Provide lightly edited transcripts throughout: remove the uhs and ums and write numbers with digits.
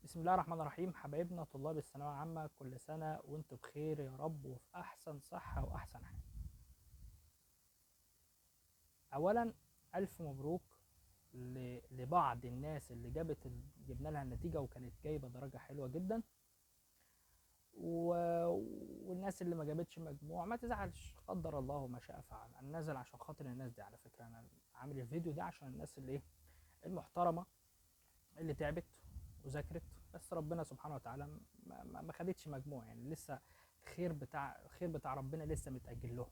بسم الله الرحمن الرحيم. حبايبنا طلاب الثانوية العامة، كل سنة وانتم بخير يا رب وفي أحسن صحة وأحسن حال. أولا ألف مبروك لبعض الناس اللي جبنا لها النتيجة وكانت جايبة درجة حلوة جدا و... والناس اللي ما جابتش مجموع ما تزعلش، قدر الله ما شاء فعل. أنا نازل عشان خاطر الناس دي، على فكرة أنا عامل الفيديو ده عشان الناس اللي المحترمة اللي تعبت وذاكرت، بس ربنا سبحانه وتعالى ما خدتش مجموع، يعني لسه الخير بتاع ربنا لسه متأجل له.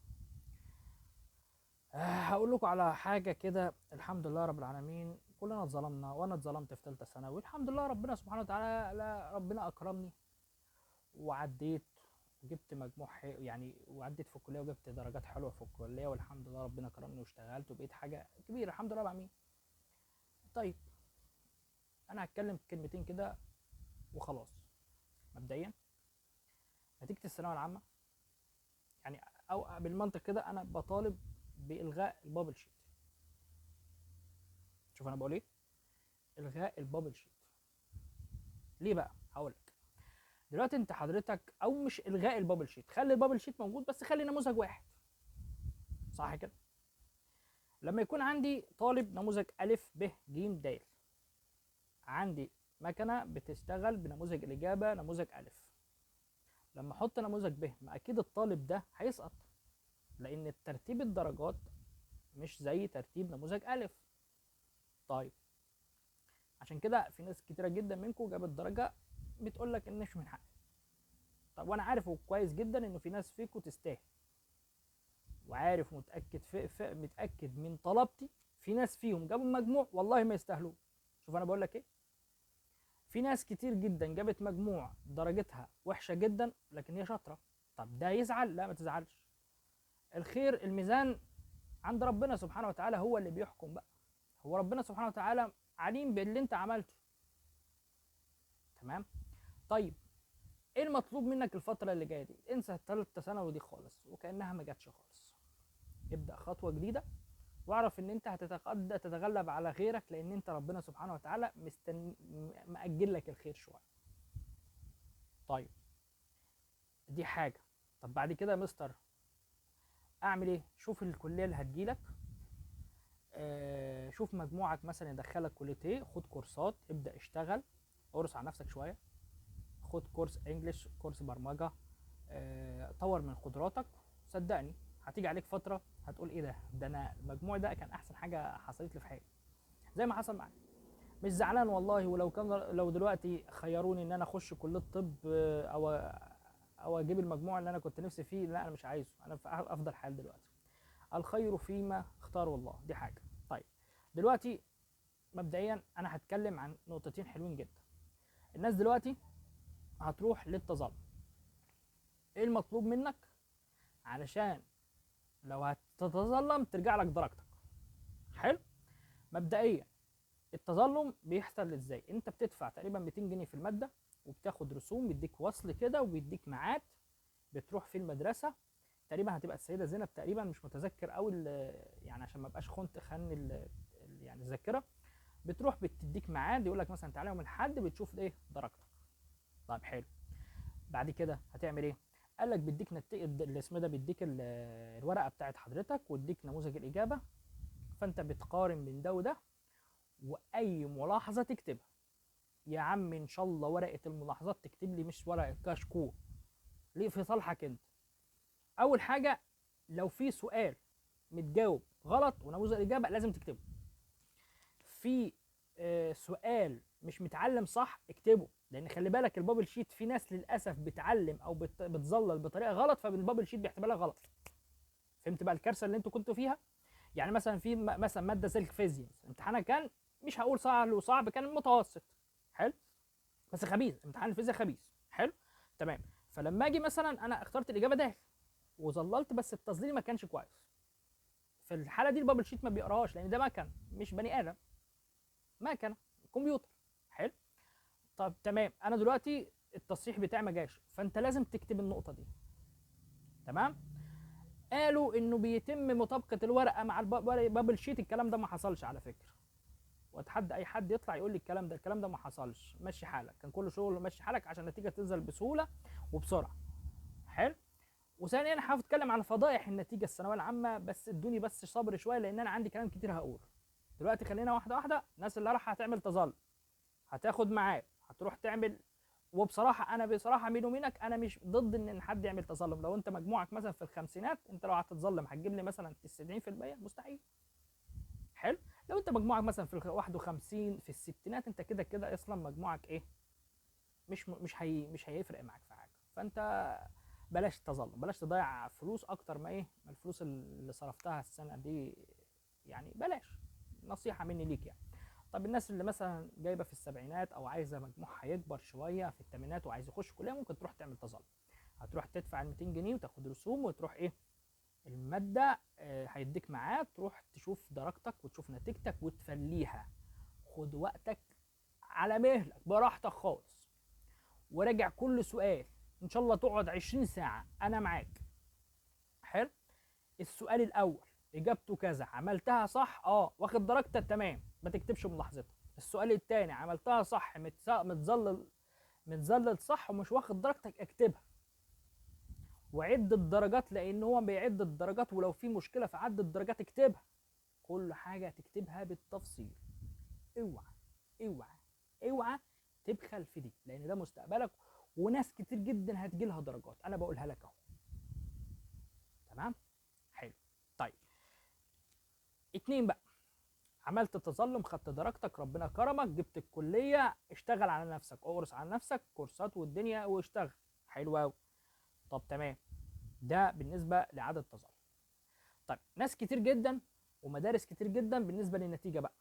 هقول لكم على حاجة كده. الحمد لله رب العالمين، كلنا اتظلمنا وانا اتظلمت في ثالثة ثانوي. الحمد لله ربنا سبحانه وتعالى، لا ربنا اكرمني وعديت وجبت مجموع يعني وعديت في الكلية وجبت درجات حلوة في الكلية، والحمد لله ربنا كرمني واشتغلت وبقيت حاجة كبيرة الحمد لله بعمل. طيب انا هتكلم كلمتين كده وخلاص. مبدئيا نتيجة الثانوية العامة، يعني او بالمنطق كده انا بطالب بإلغاء البابل شيت. شوف انا بقول ايه، إلغاء البابل شيت. ليه بقى؟ هقول لك. دلوقتي انت حضرتك، او مش إلغاء البابل شيت، خلي البابل شيت موجود بس خلي نموذج واحد، صح كده؟ لما يكون عندي طالب نموذج ألف ب ج د، عندي مكنة بتشتغل بنموذج الإجابة نموذج ألف، لما احط نموذج ب ما اكيد الطالب ده هيسقط، لان ترتيب الدرجات مش زي ترتيب نموذج ألف. طيب عشان كده في ناس كتيرة جدا منكم جابت درجة بتقول لك ان مش من حقي. طب وانا عارف كويس جدا انه في ناس فيكم تستاهل، وعارف متأكد متأكد من طلبتي في ناس فيهم جابوا مجموع والله ما يستاهلوه. شوف انا بقول لك ايه، في ناس كتير جدا جابت مجموع درجتها وحشة جدا لكن هي شاطرة. طب ده يزعل؟ لا ما تزعلش. الخير الميزان عند ربنا سبحانه وتعالى، هو اللي بيحكم بقى. هو ربنا سبحانه وتعالى عليم باللي انت عملته. تمام. طيب ايه المطلوب منك الفترة اللي جاية دي؟ انسى الثالثة ثانوي دي خالص وكأنها ما جاتش خالص. ابدأ خطوة جديدة واعرف ان انت تتغلب على غيرك، لان انت ربنا سبحانه وتعالى مأجل لك الخير شوية. طيب دي حاجة. طب بعد كده يا مستر اعمل ايه؟ شوف الكلية اللي هتجيلك، شوف مجموعك مثلا يدخلك كلية ايه، خد كورسات، ابدأ اشتغل، قرص على نفسك شوية، خد كورس انجليش، كورس برمجة، طور من قدراتك. صدقني هتيجي عليك فترة هتقول ايه ده انا المجموع ده كان احسن حاجة حصلت لي في حياتي، زي ما حصل معايا. مش زعلان والله، ولو كان لو دلوقتي خيروني ان انا اخش كلية طب او اجيب المجموع اللي انا كنت نفسي فيه، لا انا مش عايزه، انا في افضل حال دلوقتي. الخير فيما اختاره الله، دي حاجة. طيب دلوقتي مبدئيا انا هتكلم عن نقطتين حلوين جدا. الناس دلوقتي هتروح للتظلم. ايه المطلوب منك علشان لو هتتظلم ترجع لك درجتك؟ حلو. مبدئيا التظلم بيحصل ازاي؟ انت بتدفع تقريبا 200 جنيه في الماده، وبتاخد رسوم، بيديك وصل كده وبيديك ميعاد بتروح في المدرسه. تقريبا هتبقى السيده زينب، تقريبا مش متذكر قوي يعني عشان ما ابقاش خن يعني الذاكره. بتروح بتديك ميعاد، يقول لك مثلا تعالى يوم الاحد بتشوف ايه درجتك. طيب حلو. بعد كده هتعمل ايه؟ قال لك بيديك اللي اسمه ده، بيديك الورقه بتاعت حضرتك ويديك نموذج الاجابه، فانت بتقارن بين ده وده، واي ملاحظه تكتبها. يا عم ان شاء الله ورقه الملاحظات تكتب لي مش ورقه كشكول، ليه؟ في صالحك انت. اول حاجه لو في سؤال متجاوب غلط ونموذج الاجابه لازم تكتبه. في سؤال مش متعلم صح اكتبه، لان خلي بالك البابل شيت في ناس للاسف بتعلم او بتظلل بطريقه غلط، فالبابل شيت بيحتملها غلط. فهمت بقى الكارثه اللي انتوا كنتوا فيها؟ يعني مثلا في مثلا ماده زي الفيزياء، امتحانها كان مش هقول صعب وصعب، كان متوسط. حلو. بس خبيث، امتحان الفيزياء خبيث. حلو. تمام. فلما اجي مثلا انا اخترت الاجابه ده وظللت بس التظليل ما كانش كويس، في الحاله دي البابل شيت ما بيقراهاش، لان ده مكن مش بني ادم، مكنه كمبيوتر. حلو. طب تمام، انا دلوقتي التصحيح بتاعي ما جاش، فانت لازم تكتب النقطه دي. تمام. قالوا انه بيتم مطابقه الورقه مع البابل شيت، الكلام ده ما حصلش على فكره، واتحدى اي حد يطلع يقول لي الكلام ده، الكلام ده ما حصلش. مشي حالك، كان كل شغل مشي حالك عشان النتيجه تنزل بسهوله وبسرعه. حلو. وثانيا انا هتكلم عن فضائح النتيجه الثانويه العامه، بس ادوني بس صبر شويه لان انا عندي كلام كتير هقوله. دلوقتي خلينا واحده واحده. الناس اللي راح هتعمل تظلم هتاخد معاه، هتروح تعمل. وبصراحه انا بصراحه بيني وبينك انا مش ضد ان حد يعمل تظلم. لو انت مجموعك مثلا في الخمسينات، انت لو هتتظلم هتجيب لي مثلا 90%؟ مستحيل. حلو. لو انت مجموعك مثلا في 51 في الستينات، انت كده كده اصلا مجموعك ايه، مش هيفرق معاك في حاجه. فانت بلاش تظلم، بلاش تضيع فلوس اكتر ما ايه، ما الفلوس اللي صرفتها السنه دي. يعني بلاش، نصيحه مني ليك يعني. طب الناس اللي مثلا جايبه في السبعينات او عايزه مجموعها يكبر شويه في الثمانينات وعايز يخش كليه، ممكن تروح تعمل تظلم. هتروح تدفع ال 200 جنيه وتاخد رسوم وتروح ايه، الماده هيديك معاه، تروح تشوف درجتك وتشوف نتيجتك وتفليها. خد وقتك على مهلك براحتك خالص، وراجع كل سؤال. ان شاء الله تقعد 20 ساعه انا معاك. حلو. السؤال الاول اجابته كذا، عملتها صح واخد درجتك تمام، ما تكتبش ملاحظتك. السؤال الثاني عملتها صح، متظلل صح ومش واخد درجتك، اكتبها. وعد الدرجات لان هو بيعد الدرجات، ولو في مشكله في عد الدرجات اكتبها. كل حاجه تكتبها بالتفصيل. اوعى اوعى اوعى تبخل في دي، لان ده مستقبلك. وناس كتير جدا هتجيلها درجات، انا بقولها لك اهو. تمام. حلو. طيب، اتنين بقى، عملت تظلم، خدت درجتك، ربنا كرمك، جبت الكليه، اشتغل على نفسك، اقرص على نفسك كورسات والدنيا واشتغل. حلو قوي. طب تمام، ده بالنسبه لعدد تظلم. طيب ناس كتير جدا ومدارس كتير جدا بالنسبه للنتيجه بقى.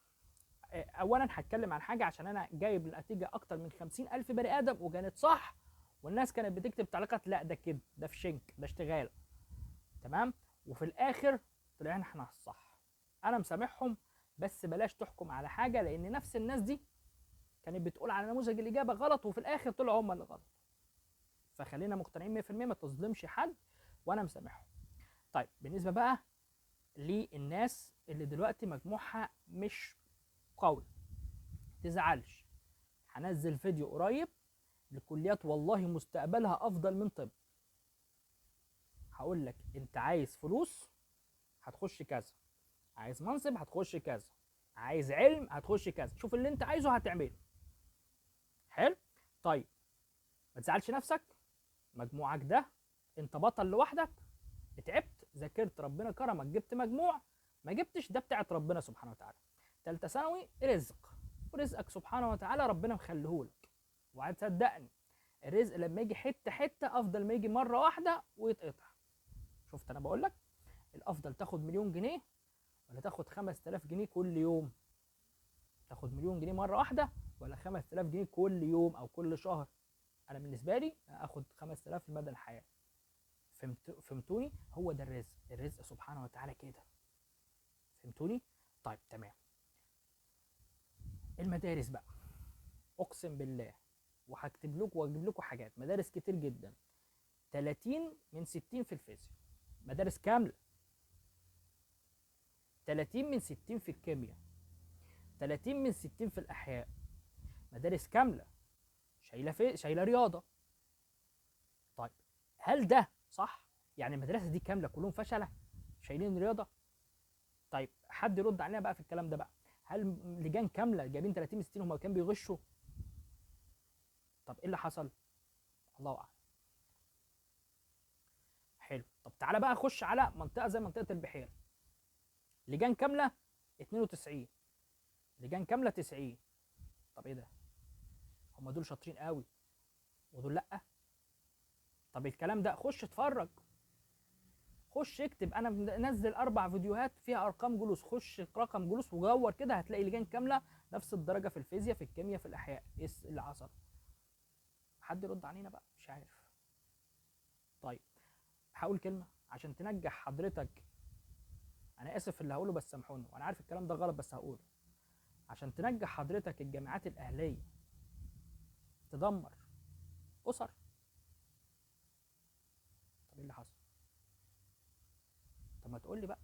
اولا هتكلم عن حاجه، عشان انا جايب النتيجه اكتر من 50,000 بني ادم وكانت صح، والناس كانت بتكتب تعليقات لا ده كده، ده في شنك، ده اشتغال. تمام. وفي الاخر طلعنا احنا الصح. انا مسامحهم، بس بلاش تحكم على حاجه، لان نفس الناس دي كانت بتقول على نموذج الاجابه غلط وفي الاخر طلعوا هم اللي غلط. فخلينا مقتنعين 100%، ما تظلمش حد، وانا مسامحهم. طيب بالنسبه بقى للناس اللي دلوقتي مجموعها مش قوي، تزعلش. هنزل فيديو قريب لكليات والله مستقبلها افضل من طب. هقول لك انت عايز فلوس هتخش كذا، عايز منصب هتخش كذا، عايز علم هتخش كذا، شوف اللي انت عايزه هتعمله. حلو. طيب ما تزعلش نفسك، مجموعك ده انت بطل لوحدك، تعبت ذاكرت ربنا كرمك جبت مجموع، ما جبتش ده بتاعت ربنا سبحانه وتعالى. تالتة ثانوي رزق، ورزقك سبحانه وتعالى ربنا مخليهولك. وهتصدقني الرزق لما يجي حته حته افضل ما يجي مره واحده ويتقطع. شفت انا بقول لك، الافضل تاخد مليون جنيه ولا تاخد 5000 جنيه كل يوم؟ تاخد مليون جنيه مره واحده ولا 5000 جنيه كل يوم او كل شهر؟ انا بالنسبه لي اخد 5000 لمدى الحياه. فهمتوني؟ هو ده الرزق، الرزق سبحانه وتعالى كده. فهمتوني؟ طيب تمام. المدارس بقى، اقسم بالله وهكتب لكم واجيب لكم حاجات، مدارس كتير جدا 30 من 60 في الفيزياء، مدارس كامله. 30 من 60 في الكيمياء، 30 من 60 في الاحياء، مدارس كامله شايله رياضه. طيب هل ده صح؟ يعني المدرسه دي كامله كلهم فشله شايلين رياضه؟ طيب حد يرد علينا بقى في الكلام ده بقى. هل لجان كامله جايبين 30 من 60 هم كانوا بيغشوا؟ طب ايه اللي حصل؟ الله اعلم. حلو. طب تعالى بقى خش على منطقه زي منطقه البحيره، لجان كامله 92، لجان كامله 90. طب ايه ده؟ هم دول شاطرين قوي ودول لا؟ طب الكلام ده خش اتفرج، خش اكتب، انا منزل 4 فيديوهات فيها ارقام جلوس، خش رقم جلوس ودور كده هتلاقي لجان كامله نفس الدرجه في الفيزياء في الكيمياء في الاحياء. ايه اللي حصل؟ حد يرد علينا بقى، مش عارف. طيب هقول كلمه عشان تنجح حضرتك، انا اسف في اللي هقوله بس سامحوني، وانا عارف الكلام ده غلط بس هقوله. عشان تنجح حضرتك الجامعات الاهليه تدمر اسر. طب ايه اللي حصل؟ طب ما تقول لي بقى،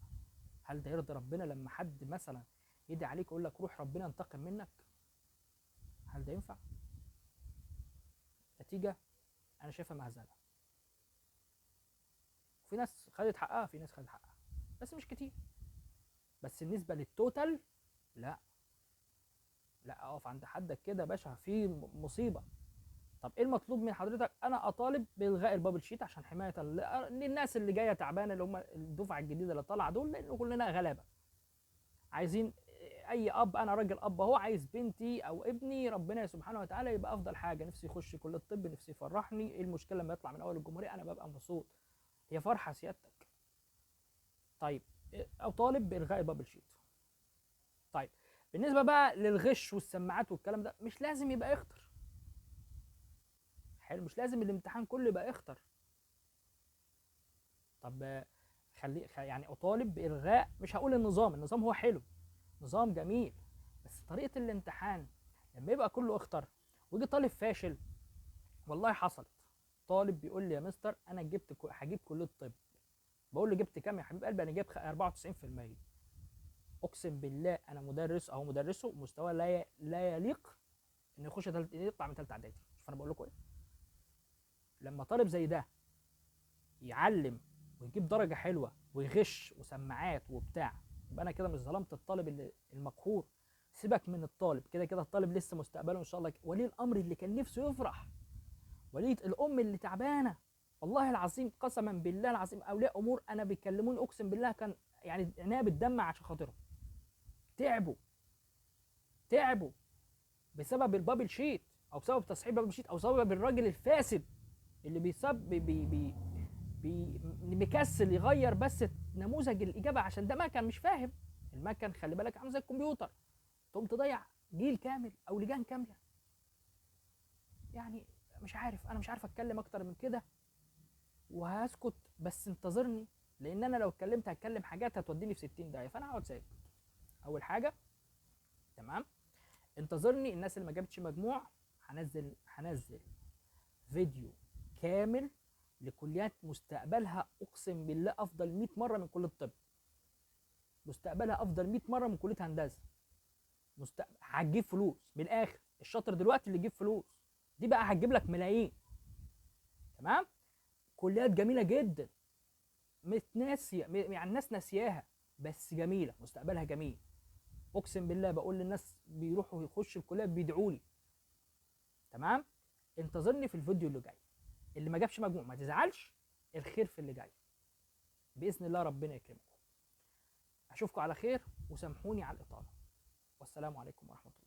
هل ده يرضي ربنا لما حد مثلا يدعي عليك يقول لك روح ربنا ينتقم منك؟ هل ده ينفع؟ نتيجه انا شايفها مهزله. في ناس خدت حقها، في ناس خدت حقها، بس مش كتير. بس النسبه للتوتال لا، لا، اقف عند حدك كده يا باشا، في مصيبه. طب ايه المطلوب من حضرتك؟ انا اطالب بالغاء البابل شيت عشان حمايه للناس اللي جايه تعبانه، اللي هم الدفعه الجديده اللي طالعه دول، لان كلنا غلابه عايزين. اي اب، انا راجل اب اهو، عايز بنتي او ابني ربنا سبحانه وتعالى يبقى افضل حاجه، نفسي يخش كليه الطب، نفسي يفرحني. ايه المشكله لما يطلع من اول الجمهوريه؟ انا ببقى مبسوط، هي فرحه سيادتك. طيب اطالب بالغاء البابل شيت. طيب بالنسبه بقى للغش والسماعات والكلام ده، مش لازم يبقى اختر. حلو، مش لازم الامتحان كله يبقى اختر. طب يعني اطالب بالغاء، مش هقول النظام هو حلو، نظام جميل، بس طريقه الامتحان لما يبقى كله اختر ويجي طالب فاشل. والله حصلت، طالب بيقول لي يا مستر انا هجيب كليه طب. بقول له جبت كام يا حبيب قلبي؟ انا جايب 94%. اقسم بالله انا مدرس او مدرسه مستوى لا يليق انه يطلع من ثالثه اعدادي. شوف انا بقول لكم ايه. لما طالب زي ده يعلم ويجيب درجه حلوه ويغش وسماعات وبتاع، يبقى انا كده مش ظلمت الطالب اللي المقهور. سيبك من الطالب، كده كده الطالب لسه مستقبله ان شاء الله. ولي الامر اللي كان نفسه يفرح، ولية الام اللي تعبانه، والله العظيم قسما بالله العظيم اولياء امور انا بيكلموني اقسم بالله كان يعني عينيا بتدمع عشان خاطرهم. تعبوا، تعبوا بسبب البابل شيت، او بسبب تصحيح بابل شيت، او بسبب الراجل الفاسد اللي بيسب مكسل يغير بس نموذج الاجابه عشان ده مكن مش فاهم. المكن خلي بالك عامل زي الكمبيوتر، تقوم تضيع جيل كامل او لجان كامله. يعني مش عارف، انا مش عارف اتكلم اكتر من كده وهسكت، بس انتظرني، لان انا لو اتكلمت هتكلم حاجات هتوديني في 60 داهيه، فانا هقعد ساكت. اول حاجه، تمام، انتظرني. الناس اللي ما جابتش مجموع هنزل فيديو كامل لكليات مستقبلها اقسم بالله افضل 100 مره من كليه الطب، مستقبلها افضل 100 مره من كليه هندسه. هتجيب فلوس من الاخر، الشاطر دلوقتي اللي يجيب فلوس، دي بقى هتجيب لك ملايين. تمام، كليات جميله جدا، متناسيه يعني الناس ناسياها، بس جميله، مستقبلها جميل. اقسم بالله بقول للناس بيروحوا يخشوا الكليات بيدعوا لي. تمام، انتظرني في الفيديو اللي جاي. اللي ما جابش مجموع ما تزعلش، الخير في اللي جاي باذن الله، ربنا يكرمكم. اشوفكم على خير، وسامحوني على الاطاله، والسلام عليكم ورحمه الله.